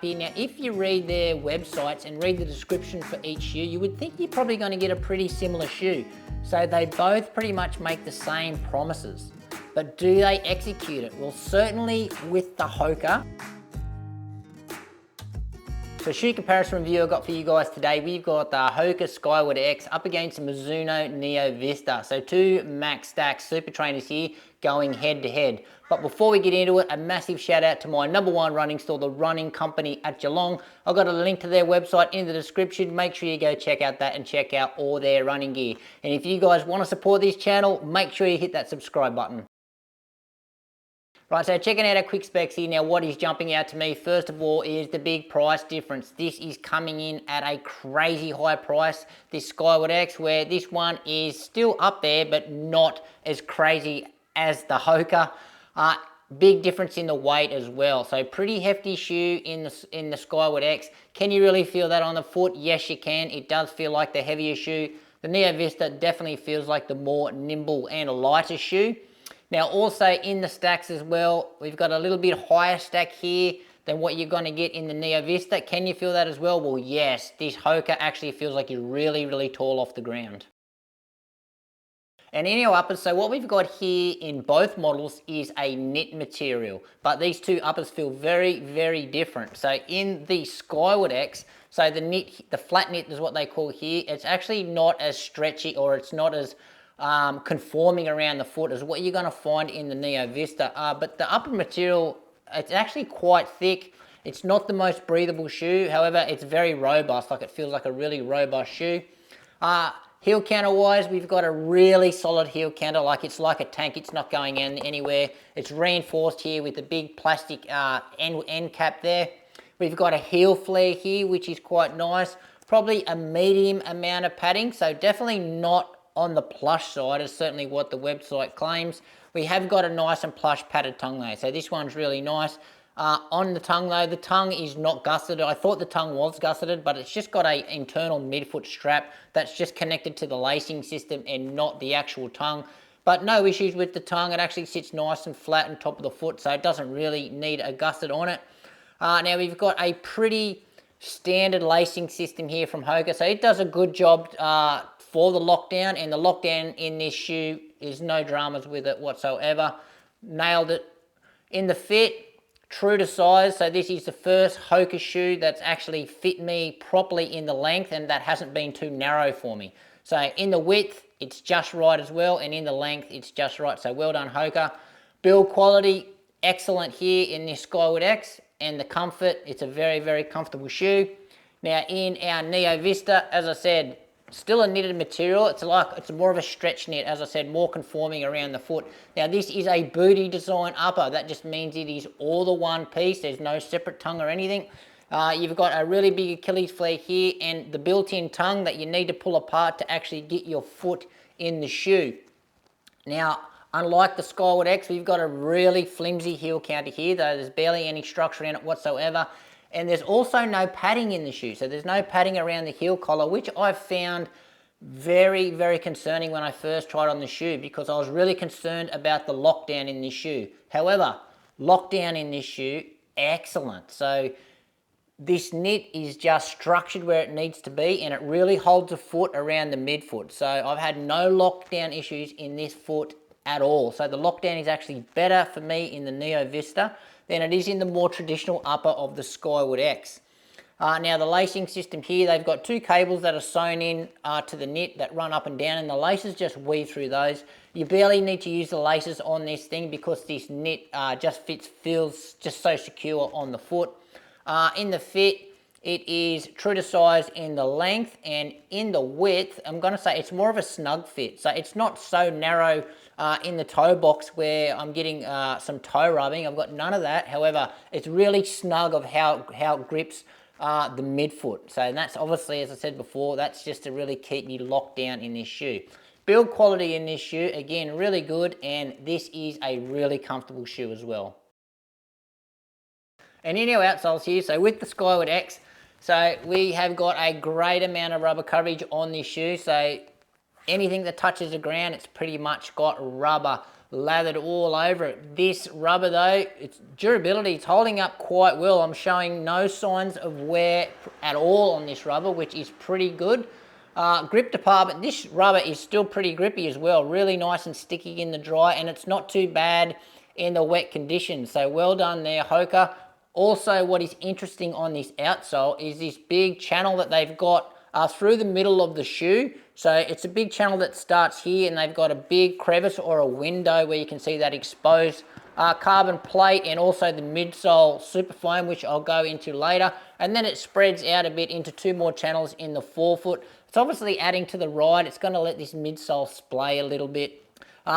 here. Now, if you read their websites and read the description for each shoe, you would think you're probably going to get a pretty similar shoe. So they both pretty much make the same promises. But do they execute it? Well, certainly with the Hoka. So shoe comparison review I've got for you guys today. We've got the Hoka Skyward X up against the Mizuno Neo Vista. So two max stack super trainers here going head to head. But before we get into it, a massive shout out to my #1 running store, the Running Company at Geelong. I've got a link to their website in the description. Make sure you go check out that and check out all their running gear. And if you guys want to support this channel, make sure you hit that subscribe button. Right, so checking out our quick specs here. Now, what is jumping out to me, first of all, is the big price difference. This is coming in at a crazy high price, this Skyward X, where this one is still up there, but not as crazy as the Hoka. Big difference in the weight as well. So pretty hefty shoe in the Skyward X. Can you really feel that on the foot? Yes, you can. It does feel like the heavier shoe. The Neo Vista definitely feels like the more nimble and lighter shoe. Now also in the stacks as well, we've got a little bit higher stack here than what you're going to get in the Neo Vista. Can you feel that as well? Well, yes, this Hoka actually feels like you're really, really tall off the ground. And in our uppers, so what we've got here in both models is a knit material, but these two uppers feel very, very different. So in the Skyward X, so the knit, the flat knit is what they call here, it's actually not as stretchy, or it's not as conforming around the foot as what you're going to find in the Neo Vista. But the upper material, it's actually quite thick. It's not the most breathable shoe. However, it's very robust. Like, it feels like a really robust shoe. Heel counter wise, we've got a really solid heel counter. Like, it's like a tank. It's not going in anywhere. It's reinforced here with the big plastic end cap there. We've got a heel flare here, which is quite nice. Probably a medium amount of padding. So definitely not on the plush side, is certainly what the website claims. We have got a nice and plush padded tongue though, so this one's really nice. On the tongue though, the tongue is not gusseted. I thought the tongue was gusseted, but it's just got a internal midfoot strap that's just connected to the lacing system and not the actual tongue. But no issues with the tongue. It actually sits nice and flat on top of the foot, so it doesn't really need a gusset on it. Now we've got a pretty standard lacing system here from Hoka, so it does a good job for the lockdown, and the lockdown in this shoe is no dramas with it whatsoever. Nailed it. In the fit, true to size, so this is the first Hoka shoe that's actually fit me properly in the length, and that hasn't been too narrow for me. So in the width, it's just right as well, and in the length, it's just right. So well done, Hoka. Build quality, excellent here in this Skyward X, and the comfort, it's a very, very comfortable shoe. Now in our Neo Vista, as I said, still a knitted material. It's more of a stretch knit, as I said, more conforming around the foot. Now this is a booty design upper. That just means it is all the one piece. There's no separate tongue or anything. You've got a really big Achilles flare here, and the built-in tongue that you need to pull apart to actually get your foot in the shoe. Now, unlike the Skyward X, we've got a really flimsy heel counter here, though there's barely any structure in it whatsoever. And there's also no padding in the shoe. So there's no padding around the heel collar, which I found very, very concerning when I first tried on the shoe, because I was really concerned about the lockdown in this shoe. However, lockdown in this shoe, excellent. So this knit is just structured where it needs to be, and it really holds the foot around the midfoot. So I've had no lockdown issues in this foot at all. So the lockdown is actually better for me in the Neo Vista than it is in the more traditional upper of the Skyward X. Now the lacing system here, they've got two cables that are sewn in to the knit that run up and down, and the laces just weave through those. You barely need to use the laces on this thing because this knit feels just so secure on the foot. In the fit, it is true to size in the length, and in the width, I'm going to say it's more of a snug fit. So it's not so narrow in the toe box where I'm getting some toe rubbing. I've got none of that. However, it's really snug of how it grips the midfoot. So that's obviously, as I said before, that's just to really keep you locked down in this shoe. Build quality in this shoe, again, really good, and this is a really comfortable shoe as well. And in our outsoles here, so with the Skyward X, so we have got a great amount of rubber coverage on this shoe. So anything that touches the ground, it's pretty much got rubber lathered all over it. This rubber though, its durability, it's holding up quite well. I'm showing no signs of wear at all on this rubber, which is pretty good. Grip department, this rubber is still pretty grippy as well, really nice and sticky in the dry, and it's not too bad in the wet conditions. So well done there, Hoka. Also, what is interesting on this outsole is this big channel that they've got through the middle of the shoe. So it's a big channel that starts here, and they've got a big crevice or a window where you can see that exposed carbon plate, and also the midsole super foam, which I'll go into later. And then it spreads out a bit into 2 more channels in the forefoot. It's obviously adding to the ride. It's going to let this midsole splay a little bit.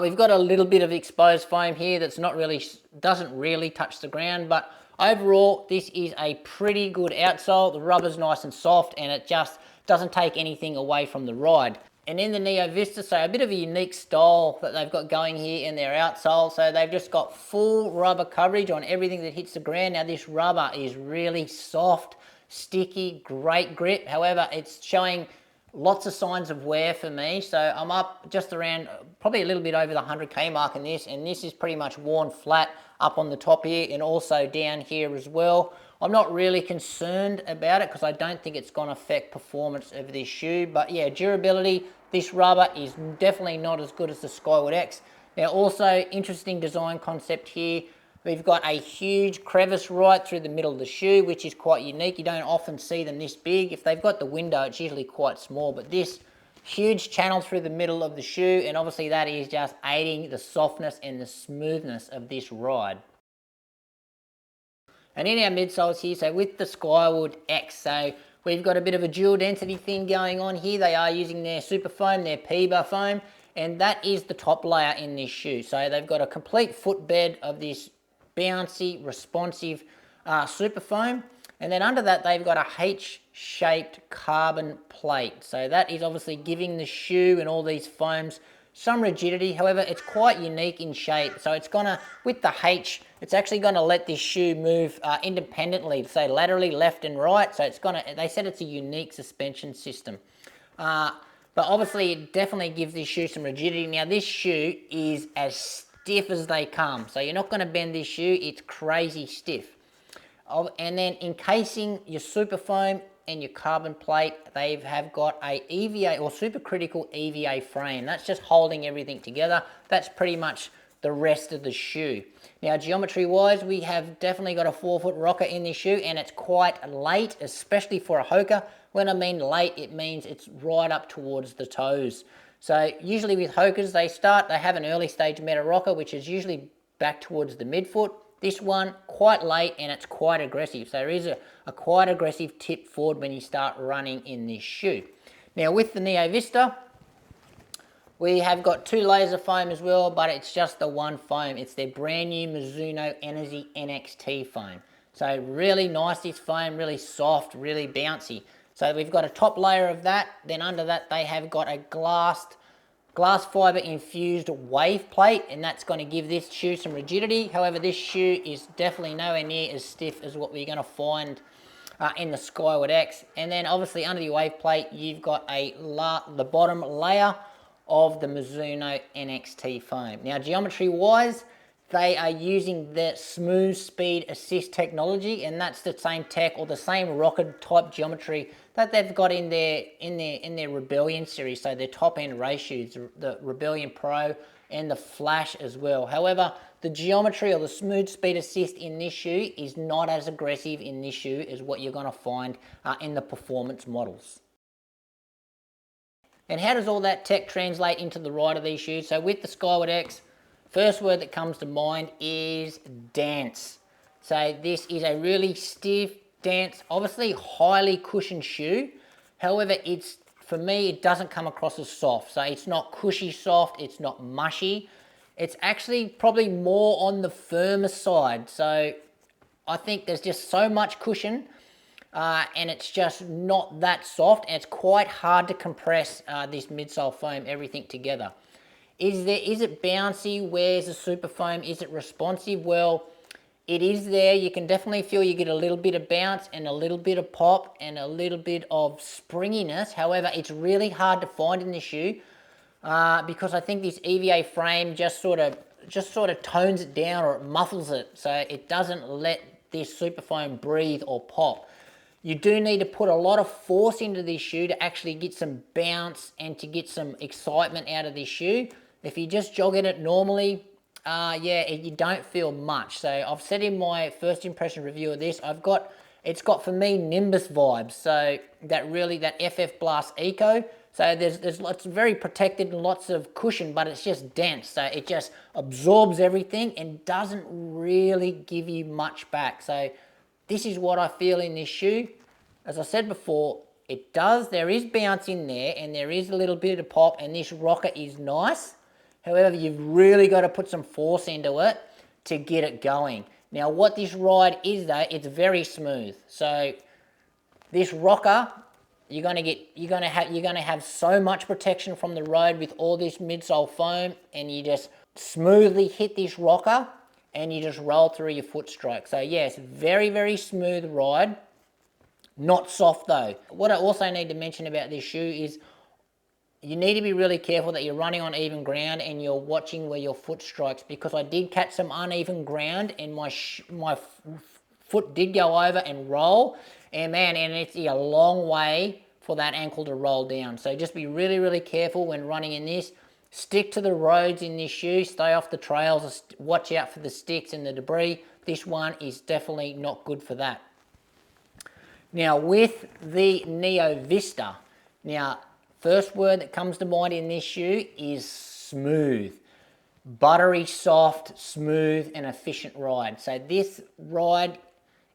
We've got a little bit of exposed foam here that's doesn't really touch the ground, but overall, this is a pretty good outsole. The rubber's nice and soft, and it just doesn't take anything away from the ride. And in the Neo Vista, so a bit of a unique style that they've got going here in their outsole. So they've just got full rubber coverage on everything that hits the ground. Now this rubber is really soft, sticky, great grip. However, it's showing lots of signs of wear for me. So I'm up just around, probably a little bit over the 100K mark in this, and this is pretty much worn flat up on the top here and also down here as well. I'm not really concerned about it because I don't think it's going to affect performance of this shoe. But yeah, durability, this rubber is definitely not as good as the Skyward X. Now also, interesting design concept here. We've got a huge crevice right through the middle of the shoe, which is quite unique. You don't often see them this big. If they've got the window, it's usually quite small, but this huge channel through the middle of the shoe, and obviously that is just aiding the softness and the smoothness of this ride. And in our midsoles here, so with the Skyward X, so we've got a bit of a dual density thing going on here. They are using their super foam, their PBA foam, and that is the top layer in this shoe. So they've got a complete footbed of this bouncy, responsive super foam, and then under that they've got a H-shaped carbon plate. So that is obviously giving the shoe and all these foams some rigidity. However, it's quite unique in shape. So it's gonna, with the H, it's actually gonna let this shoe move independently, say laterally, left and right. So it's gonna, they said it's a unique suspension system. But obviously it definitely gives this shoe some rigidity. Now this shoe is as stiff as they come. So you're not gonna bend this shoe, it's crazy stiff. And then encasing your super foam and your carbon plate, they have got a EVA or supercritical EVA frame. That's just holding everything together. That's pretty much the rest of the shoe. Now geometry wise, we have definitely got a 4-foot rocker in this shoe, and it's quite late, especially for a Hoka. When I mean late, it means it's right up towards the toes. So usually with Hokas, they have an early stage meta rocker, which is usually back towards the midfoot. This one, quite late, and it's quite aggressive. So there is a quite aggressive tip forward when you start running in this shoe. Now with the Neo Vista, we have got 2 layers of foam as well, but it's just the one foam. It's their brand new Mizuno Energy NXT foam. So really nice, this foam, really soft, really bouncy. So we've got a top layer of that. Then under that, they have got a glass fiber infused wave plate, and that's going to give this shoe some rigidity. However, this shoe is definitely nowhere near as stiff as what we're going to find in the Skyward X. And then obviously under the wave plate, you've got the bottom layer of the Mizuno NXT foam. Now geometry wise, they are using the smooth speed assist technology, and that's the same tech or the same rocket type geometry that they've got in their Rebellion series. So their top end race shoes, the Rebellion Pro and the Flash as well. However, the geometry or the smooth speed assist in this shoe is not as aggressive in this shoe as what you're going to find in the performance models. And how does all that tech translate into the ride of these shoes? So with the Skyward X, first word that comes to mind is dance. So this is a really stiff dance, obviously highly cushioned shoe. However, for me, it doesn't come across as soft. So it's not cushy soft, it's not mushy. It's actually probably more on the firmer side. So I think there's just so much cushion and it's just not that soft, and it's quite hard to compress this midsole foam, everything together. Is it bouncy? Where's the super foam? Is it responsive? Well, it is there. You can definitely feel you get a little bit of bounce and a little bit of pop and a little bit of springiness. However, it's really hard to find in the shoe because I think this EVA frame just sort of just sort of tones it down, or it muffles it, so it doesn't let this super foam breathe or pop. You do need to put a lot of force into this shoe to actually get some bounce and to get some excitement out of this shoe. If you just jogging it normally, yeah, you don't feel much. So I've said in my first impression review of this, it's got for me Nimbus vibes. So that FF Blast Eco. So there's lots, very protected and lots of cushion, but it's just dense. So it just absorbs everything and doesn't really give you much back. So this is what I feel in this shoe. As I said before, there is bounce in there and there is a little bit of pop, and this rocker is nice. However, you've really got to put some force into it to get it going. Now, what this ride is though, it's very smooth. So this rocker, you're gonna have so much protection from the road with all this midsole foam, and you just smoothly hit this rocker and you just roll through your foot stroke. So yes, very, very smooth ride. Not soft though. What I also need to mention about this shoe is you need to be really careful that you're running on even ground and you're watching where your foot strikes, because I did catch some uneven ground and my foot did go over and roll, and man, and it's a long way for that ankle to roll down. So just be really, really careful when running in this. Stick to the roads in this shoe, stay off the trails, watch out for the sticks and the debris. This one is definitely not good for that. Now with the Neo Vista, now first word that comes to mind in this shoe is smooth. Buttery soft, smooth and efficient ride. So this ride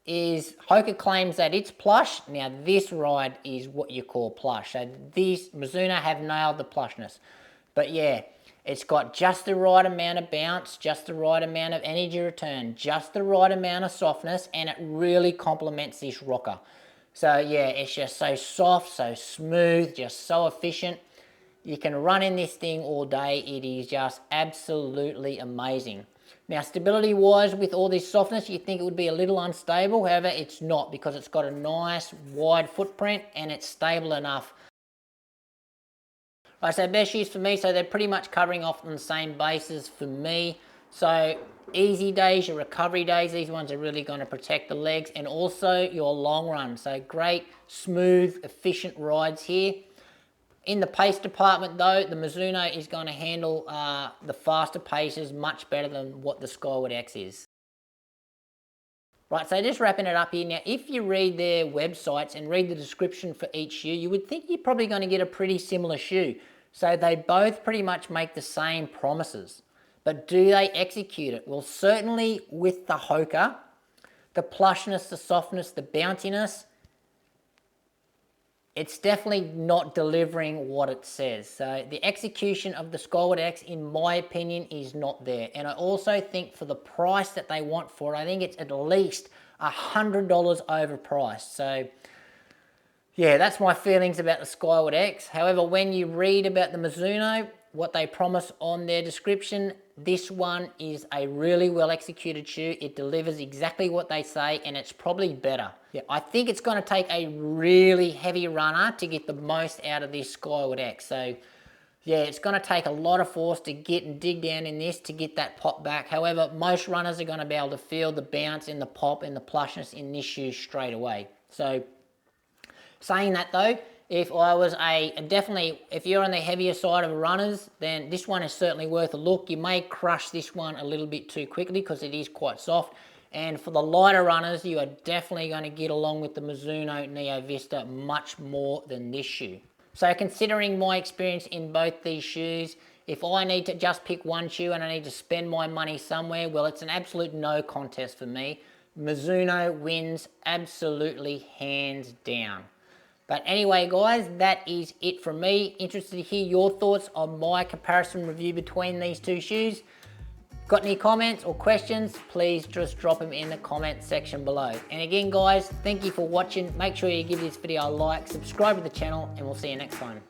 is, Hoka claims that it's plush. Now this ride is what you call plush. So these Mizuno have nailed the plushness. But yeah, it's got just the right amount of bounce, just the right amount of energy return, just the right amount of softness, and it really complements this rocker. So yeah, it's just so soft, so smooth, just so efficient. You can run in this thing all day. It is just absolutely amazing. Now stability wise, with all this softness, you think it would be a little unstable. However, it's not, because it's got a nice wide footprint and it's stable enough. Right, so best shoes for me, so they're pretty much covering off on the same basis for me. So easy days, your recovery days, these ones are really going to protect the legs, and also your long run. So great, smooth, efficient rides here. In the pace department though, the Mizuno is going to handle the faster paces much better than what the Skyward X is. Right, so just wrapping it up here. Now, if you read their websites and read the description for each shoe, you would think you're probably going to get a pretty similar shoe. So they both pretty much make the same promises. But do they execute it? Well, certainly with the Hoka, the plushness, the softness, the bounciness, it's definitely not delivering what it says. So the execution of the Skyward X, in my opinion, is not there. And I also think for the price that they want for it, I think it's at least $100 overpriced. So yeah, that's my feelings about the Skyward X. However, when you read about the Mizuno, what they promise on their description, this one is a really well executed shoe. It delivers exactly what they say, and it's probably better. Yeah, I think it's going to take a really heavy runner to get the most out of this Skyward X. So yeah, it's going to take a lot of force to get and dig down in this to get that pop back. However, most runners are going to be able to feel the bounce and the pop and the plushness in this shoe straight away. So saying that though, if you're on the heavier side of runners, then this one is certainly worth a look. You may crush this one a little bit too quickly because it is quite soft. And for the lighter runners, you are definitely going to get along with the Mizuno Neo Vista much more than this shoe. So considering my experience in both these shoes, if I need to just pick one shoe and I need to spend my money somewhere, well, it's an absolute no contest for me. Mizuno wins absolutely hands down. But anyway, guys, that is it from me. Interested to hear your thoughts on my comparison review between these two shoes. Got any comments or questions? Please just drop them in the comment section below. And again, guys, thank you for watching. Make sure you give this video a like, subscribe to the channel, and we'll see you next time.